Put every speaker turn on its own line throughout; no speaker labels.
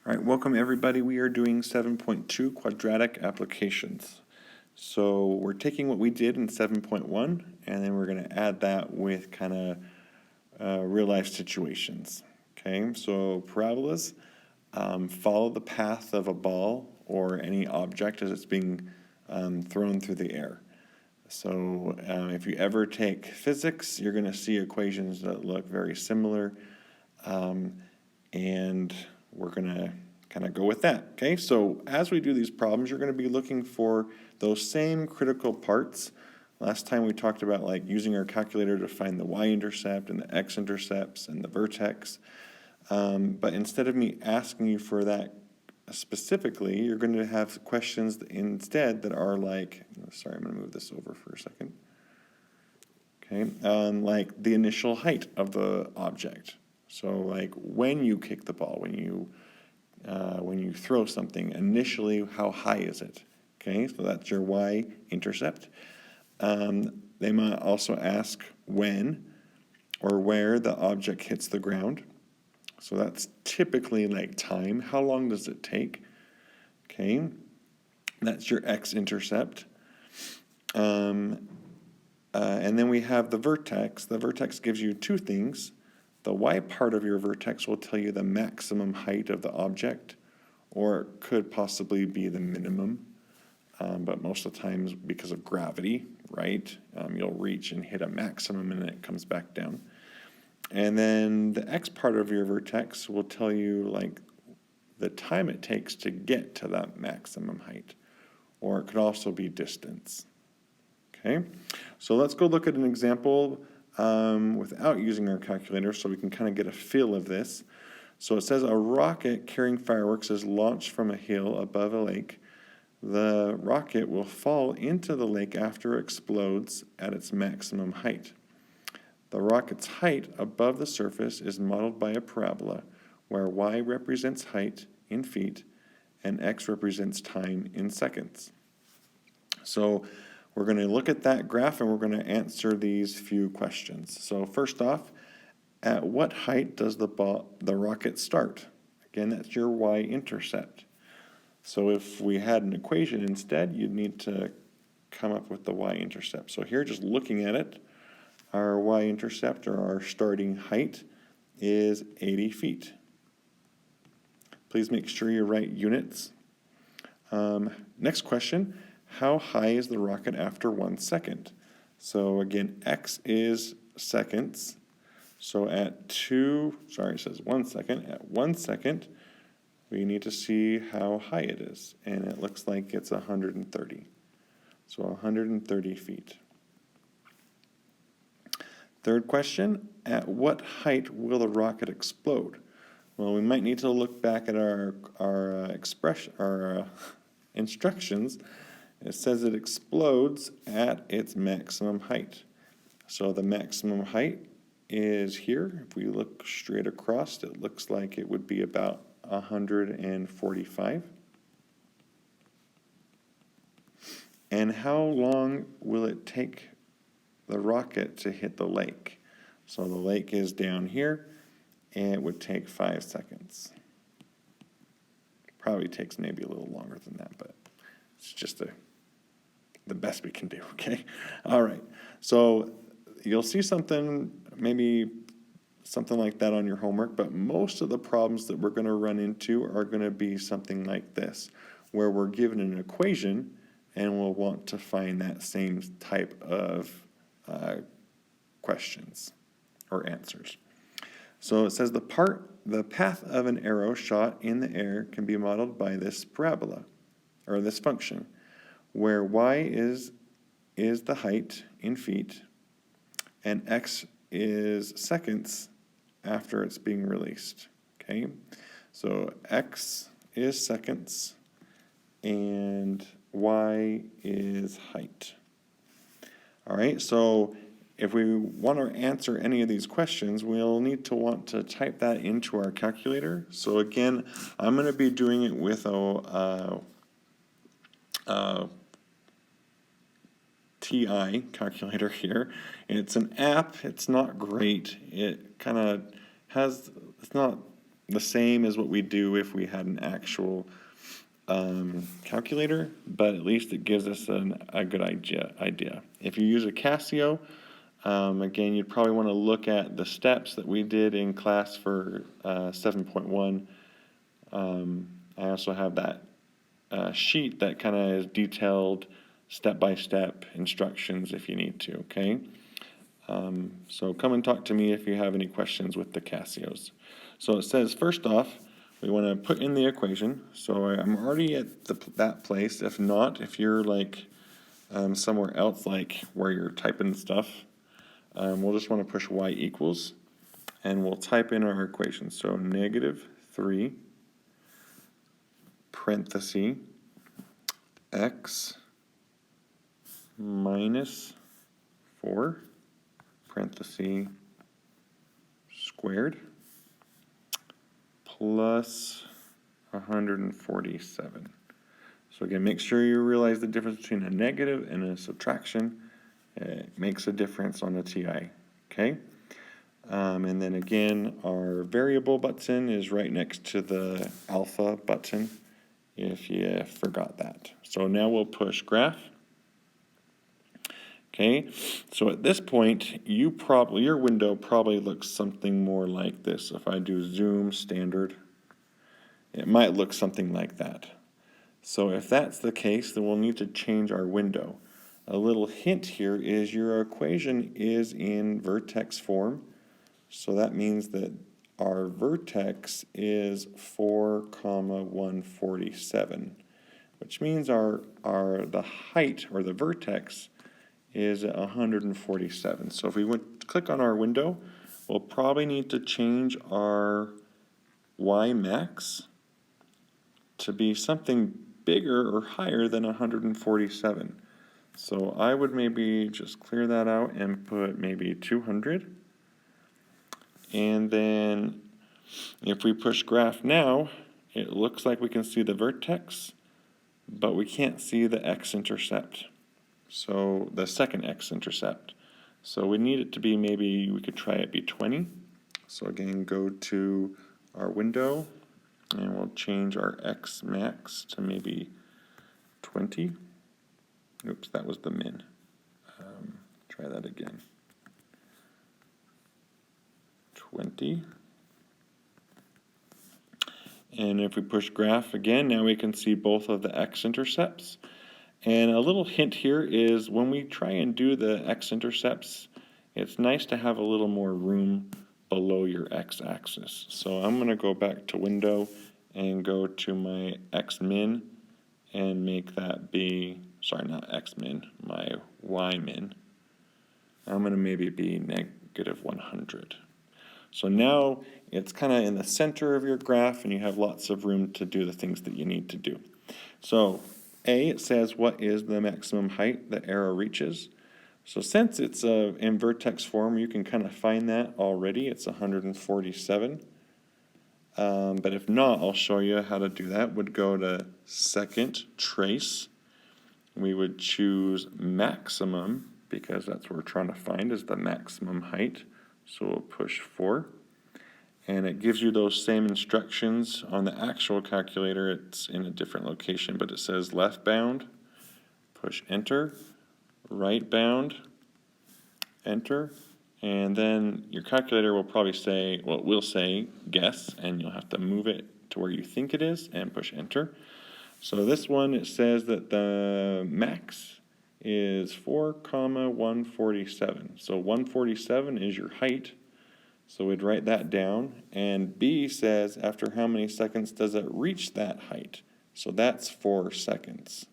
All right, welcome everybody. We are doing 7.2 quadratic applications. So we're taking what we did in 7.1 and then we're going to add that with kind of real life situations. Okay, so parabolas follow the path of a ball or any object as it's being thrown through the air. So if you ever take physics, you're going to see equations that look very similar. And we're going to kind of go with that. Okay, so as we do these problems, you're going to be looking for those same critical parts. Last time we talked about like using our calculator to find the y-intercept and the x-intercepts and the vertex. But instead of me asking you for that specifically, you're going to have questions instead that are like, sorry, I'm going to move this over for a second. Okay, like the initial height of the object. So like when you kick the ball, when you throw something, initially how high is it? Okay, so that's your y-intercept. They might also ask when or where the object hits the ground. So that's typically like time. How long does it take? Okay, that's your x-intercept. And then we have the vertex. The vertex gives you two things. The y part of your vertex will tell you the maximum height of the object, or it could possibly be the minimum. But most of the times, because of gravity, right, you'll reach and hit a maximum and then it comes back down. And then the x part of your vertex will tell you like the time it takes to get to that maximum height, or it could also be distance. Okay, so let's go look at an example without using our calculator so we can kind of get a feel of this. So it says a rocket carrying fireworks is launched from a hill above a lake. The rocket will fall into the lake after it explodes at its maximum height. The rocket's height above the surface is modeled by a parabola where y represents height in feet and x represents time in seconds. So we're going to look at that graph and we're going to answer these few questions. So first off, at what height does the rocket start? Again, that's your y-intercept. So if we had an equation instead, you'd need to come up with the y-intercept. So here, just looking at it, our y-intercept, or our starting height, is 80 feet. Please make sure you write units. Next question. How high is the rocket after 1 second? So again, x is seconds. So it says 1 second. At 1 second, we need to see how high it is. And it looks like it's 130. So 130 feet. Third question, at what height will the rocket explode? Well, we might need to look back at our instructions. It says it explodes at its maximum height. So the maximum height is here. If we look straight across, it looks like it would be about 145. And how long will it take the rocket to hit the lake? So the lake is down here, and it would take 5 seconds. Probably takes maybe a little longer than that, but it's just the best we can do, okay? All right, so you'll see maybe something like that on your homework, but most of the problems that we're going to run into are going to be something like this, where we're given an equation and we'll want to find that same type of questions or answers. So it says the path of an arrow shot in the air can be modeled by this parabola, or this function, where y is the height in feet and x is seconds after it's being released. Okay, so x is seconds and y is height. All right, so if we want to answer any of these questions, we'll need to want to type that into our calculator. So again, I'm going to be doing it with a TI calculator here. It's an app. It's not great. It kind of it's not the same as what we do if we had an actual calculator, but at least it gives us a good idea. If you use a Casio, again, you'd probably want to look at the steps that we did in class for 7.1. I also have that sheet that kind of is detailed step-by-step instructions if you need to, okay? So come and talk to me if you have any questions with the Casios. So it says, first off, we want to put in the equation. So I'm already at that place. If not, if you're like somewhere else, like where you're typing stuff, we'll just want to push y equals, and we'll type in our equation. So -3 parenthesis x minus 4 parenthesis squared plus 147. So again, make sure you realize the difference between a negative and a subtraction. It makes a difference on a TI, okay? And then again, our variable button is right next to the alpha button, if you forgot that. So now we'll push graph. Okay, so at this point, your window probably looks something more like this. If I do zoom standard, it might look something like that. So if that's the case, then we'll need to change our window. A little hint here is your equation is in vertex form. So that means that our vertex is 4,147, which means the height or the vertex is at 147. So if we click on our window, we'll probably need to change our y max to be something bigger or higher than 147. So I would maybe just clear that out and put maybe 200. And then if we push graph now, it looks like we can see the vertex, but we can't see the x-intercept. So the second x-intercept. So we need it to be, maybe we could try it be 20. So again, go to our window and we'll change our x max to maybe 20. Oops, that was the min. Try that again. 20. And if we push graph again, now we can see both of the x-intercepts. And a little hint here is when we try and do the x-intercepts, it's nice to have a little more room below your x-axis. So I'm going to go back to window and go to my x-min and make that be, sorry, not x-min, my y-min. I'm going to maybe be -100. So now it's kind of in the center of your graph and you have lots of room to do the things that you need to do. So A, it says what is the maximum height the arrow reaches. So since it's in vertex form, you can kind of find that already. It's 147. But if not, I'll show you how to do that. Would go to second trace. We would choose maximum because that's what we're trying to find is the maximum height. So we'll push 4. And it gives you those same instructions on the actual calculator. It's in a different location, but it says left bound, push enter, right bound, enter, and then your calculator will probably say, well, it will say guess, and you'll have to move it to where you think it is and push enter. So this one, it says that the max is 4,147. So 147 is your height. So we'd write that down. And B says, after how many seconds does it reach that height? So that's 4 seconds.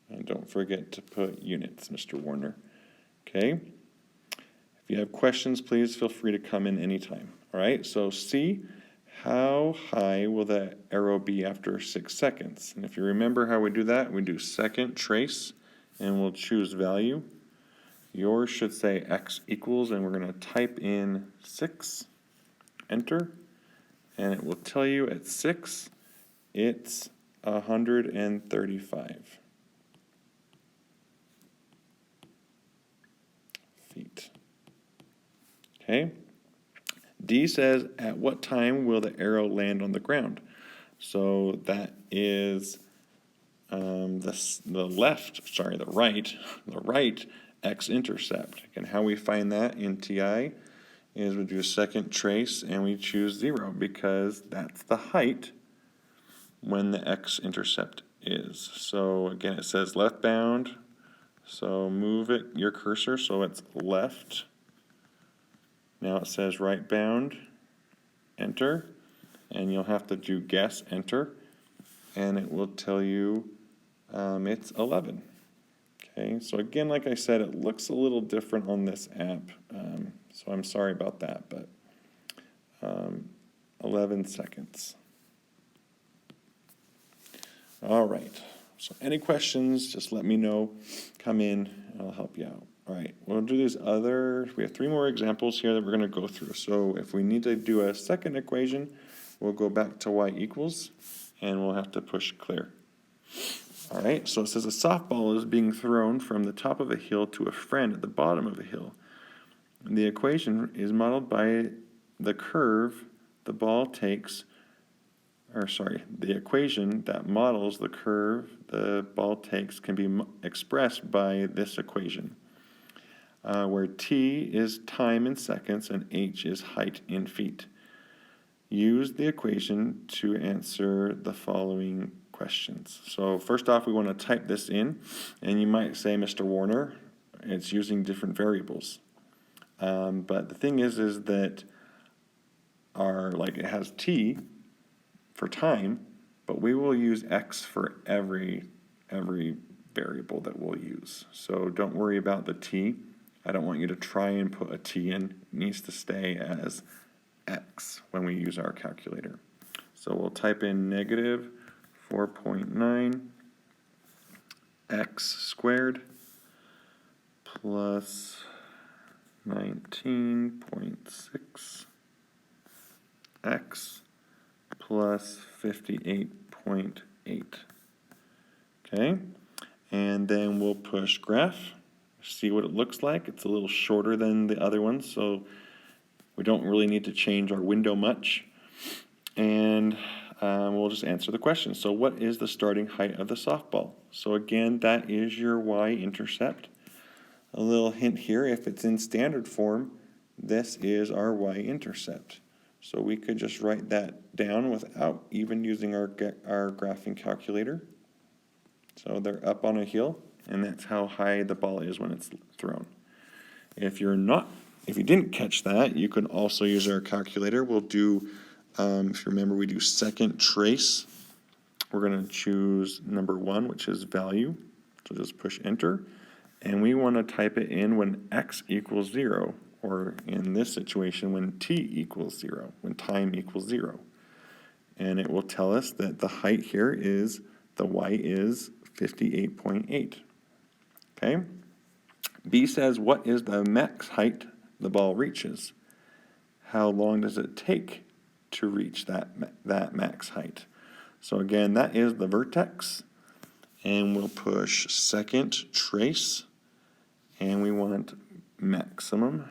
And don't forget to put units, Mr. Warner. Okay? If you have questions, please feel free to come in anytime. All right, so C, how high will the arrow be after 6 seconds? And if you remember how we do that, we do second trace, and we'll choose value. Yours should say x equals, and we're going to type in 6, enter, and it will tell you at 6, it's 135 feet. Okay, D says, at what time will the arrow land on the ground? So that is the right x-intercept. And how we find that in TI is we do a second trace and we choose 0 because that's the height when the x-intercept is. So again, it says left bound, so move your cursor so it's left. Now it says right bound, enter, and you'll have to do guess, enter, and it will tell you it's 11. Okay, so again, like I said, it looks a little different on this app, so I'm sorry about that, but 11 seconds. All right, so any questions, just let me know, come in, and I'll help you out. All right, we'll do these we have 3 more examples here that we're going to go through. So if we need to do a second equation, we'll go back to y equals, and we'll have to push clear. All right, so it says a softball is being thrown from the top of a hill to a friend at the bottom of a hill. The equation is modeled by the curve the ball takes, the equation that models the curve the ball takes can be expressed by this equation, where t is time in seconds and h is height in feet. Use the equation to answer the following questions. So first off, we want to type this in, and you might say, Mr. Warner, it's using different variables. But the thing is that it has t for time, but we will use x for every variable that we'll use. So don't worry about the t. I don't want you to try and put a t in. It needs to stay as x when we use our calculator. So we'll type in negative 4.9 x squared plus 19.6 x plus 58.8. Okay, and then we'll push graph, see what it looks like. It's a little shorter than the other ones, so we don't really need to change our window much. And we'll just answer the question. So what is the starting height of the softball? So again, that is your y-intercept. A little hint here, if it's in standard form, this is our y-intercept. So we could just write that down without even using our graphing calculator. So they're up on a hill, and that's how high the ball is when it's thrown. If you didn't catch that, you can also use our calculator. We'll do, if you remember, we do second trace. We're going to choose number 1, which is value. So just push enter. And we want to type it in when x equals 0, or in this situation, when t equals 0, when time equals 0. And it will tell us that the height here is, the y is 58.8. Okay? B says, what is the max height the ball reaches? How long does it take to reach that max height? So again, that is the vertex, and we'll push second trace, and we want maximum,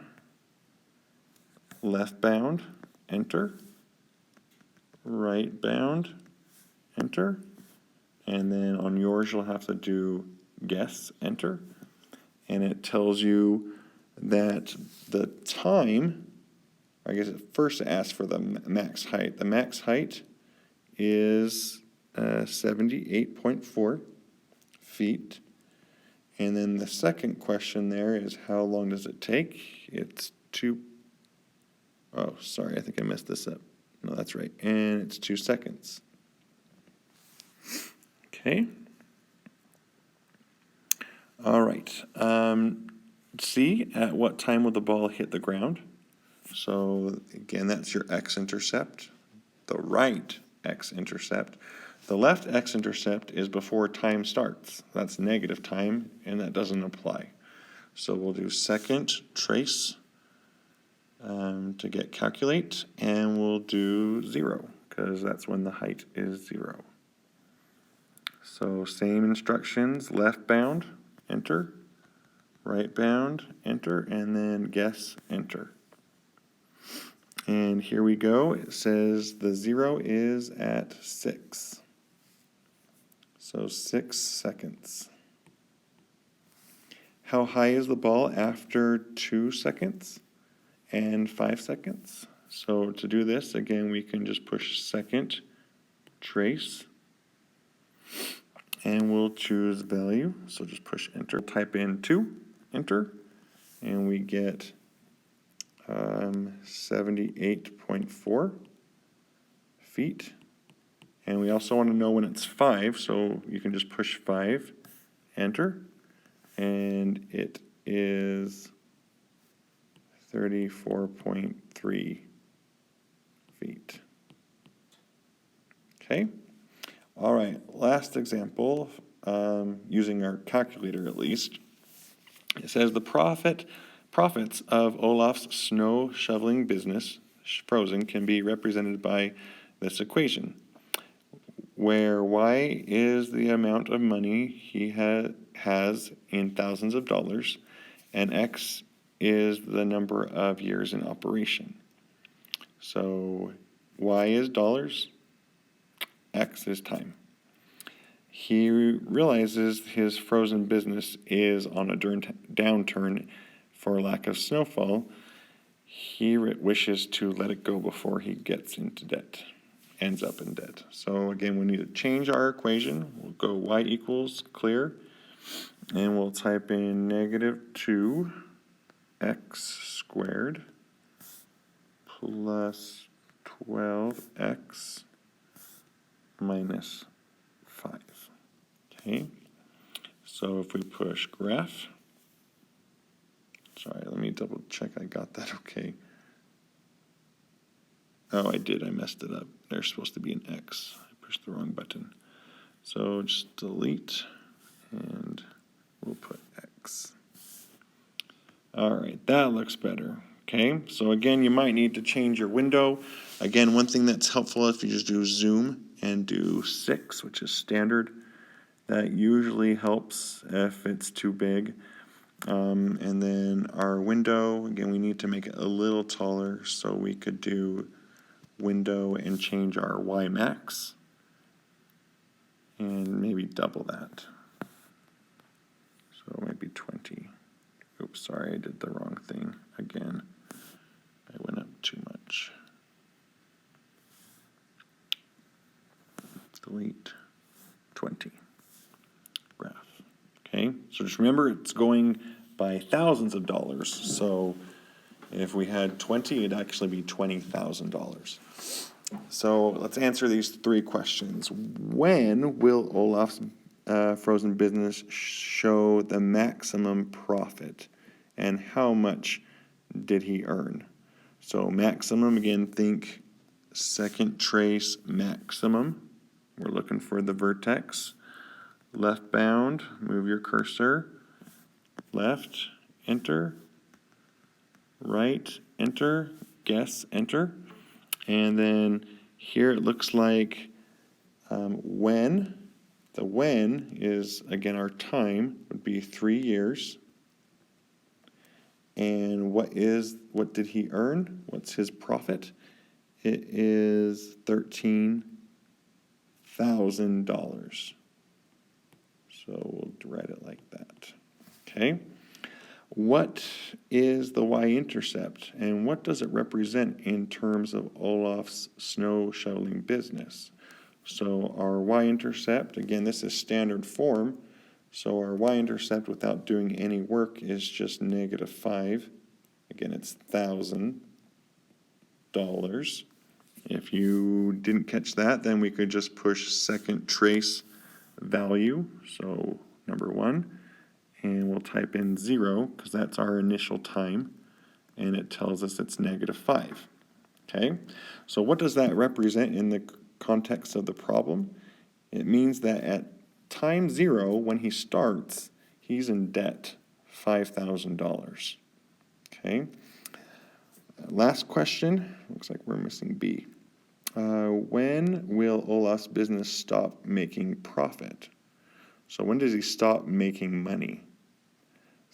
left bound, enter, right bound, enter, and then on yours you'll have to do guess, enter, and it tells you that the time, I guess it first asks for the max height. The max height is 78.4 feet. And then the second question there is how long does it take? It's oh, sorry, I think I messed this up. No, that's right. And it's 2 seconds. Okay. All right. C, at what time will the ball hit the ground? So again, that's your x-intercept, the right x-intercept. The left x-intercept is before time starts. That's negative time, and that doesn't apply. So we'll do second trace to get calculate, and we'll do 0, because that's when the height is 0. So same instructions, left bound, enter, right bound, enter, and then guess, enter. And here we go. It says the 0 is at 6. So 6 seconds. How high is the ball after 2 seconds and 5 seconds? So to do this, again, we can just push second, trace, and we'll choose value. So just push enter, type in 2, enter, and we get 78.4 feet. And we also want to know when it's 5, so you can just push 5, enter, and it is 34.3 feet. Okay. All right, last example, using our calculator at least. It says the profits of Olaf's snow shoveling business, Frozen, can be represented by this equation, where y is the amount of money he has in thousands of dollars, and x is the number of years in operation. So y is dollars, x is time. He realizes his frozen business is on a downturn for lack of snowfall. He wishes to let it go before he gets into debt, ends up in debt. So again, we need to change our equation. We'll go y equals clear, and we'll type in -2 x squared plus 12x minus 5. Okay, so if we push graph, sorry, let me double check I got that okay. Oh, I did, I messed it up. There's supposed to be an X. I pushed the wrong button. So just delete, and we'll put X. All right, that looks better. Okay, so again, you might need to change your window. Again, one thing that's helpful if you just do zoom and do 6, which is standard. That usually helps if it's too big. And then our window, again, we need to make it a little taller, so we could do window and change our Y max and maybe double that. So maybe 20. Oops, sorry, I did the wrong thing again. I went up too much. Delete 20. Graph. Okay, so just remember it's going by thousands of dollars. So if we had 20, it'd actually be $20,000. So let's answer these 3 questions. When will Olaf's frozen business show the maximum profit? And how much did he earn? So maximum, again, think second trace maximum. We're looking for the vertex. Left bound, move your cursor. Left, enter. Right, enter. Guess, enter. And then here it looks like when. The when is, again, our time would be 3 years. And what did he earn? What's his profit? It is $13,000. So we'll write it like that. Okay. What is the y-intercept, and what does it represent in terms of Olaf's snow shoveling business? So our y-intercept, again, this is standard form, so our y-intercept without doing any work is just -5. Again, it's $1,000. If you didn't catch that, then we could just push second trace value, so number 1. And we'll type in 0, because that's our initial time, and it tells us it's -5. Okay, so what does that represent in the context of the problem? It means that at time 0, when he starts, he's in debt, $5,000. Okay, last question, looks like we're missing B. When will Olaf's business stop making profit? So when does he stop making money?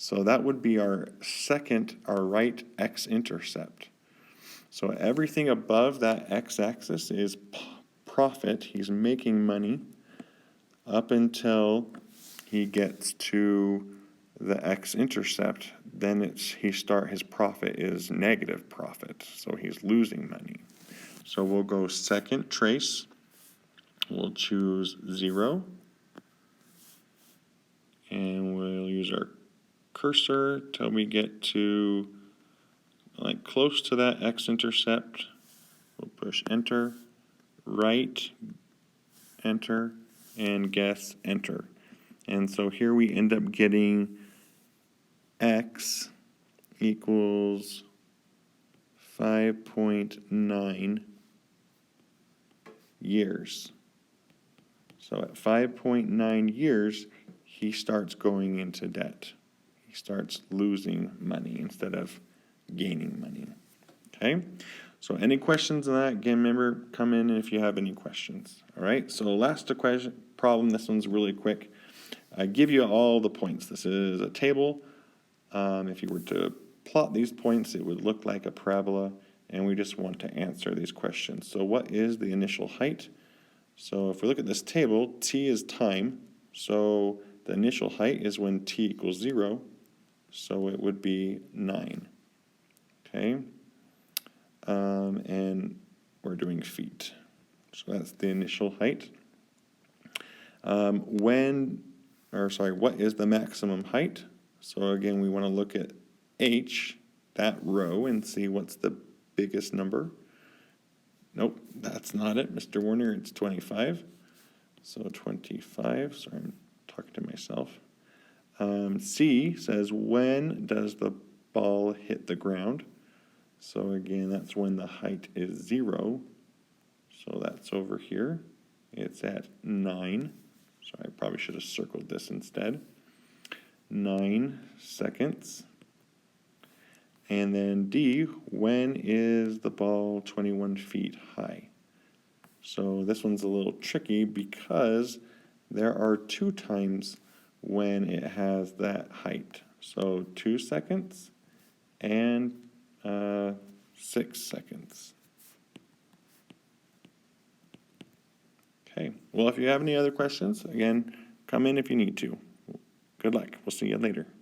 So that would be our right x-intercept. So everything above that x-axis is profit. He's making money up until he gets to the x-intercept. Then his profit is negative profit, so he's losing money. So we'll go second trace. We'll choose 0, and we'll use our cursor till we get to like close to that x-intercept. We'll push enter, right, enter, and guess, enter. And so here we end up getting x equals 5.9 years. So at 5.9 years, he starts going into debt. He starts losing money instead of gaining money. Okay? So any questions on that? Again, remember, come in if you have any questions. All right? So last problem, this one's really quick. I give you all the points. This is a table. If you were to plot these points, it would look like a parabola, and we just want to answer these questions. So what is the initial height? So if we look at this table, t is time. So the initial height is when t equals 0. So it would be 9. Okay? And we're doing feet. So that's the initial height. What is the maximum height? So again, we want to look at h, that row, and see what's the biggest number. Nope, that's not it, Mr. Warner, it's 25. So 25, sorry, I'm talking to myself. C says, when does the ball hit the ground? So again, that's when the height is 0. So that's over here. It's at 9. So I probably should have circled this instead. 9 seconds. And then D, when is the ball 21 feet high? So this one's a little tricky because there are 2 times when it has that height. So 2 seconds and 6 seconds. Okay, well, if you have any other questions, again, come in if you need to. Good luck. We'll see you later.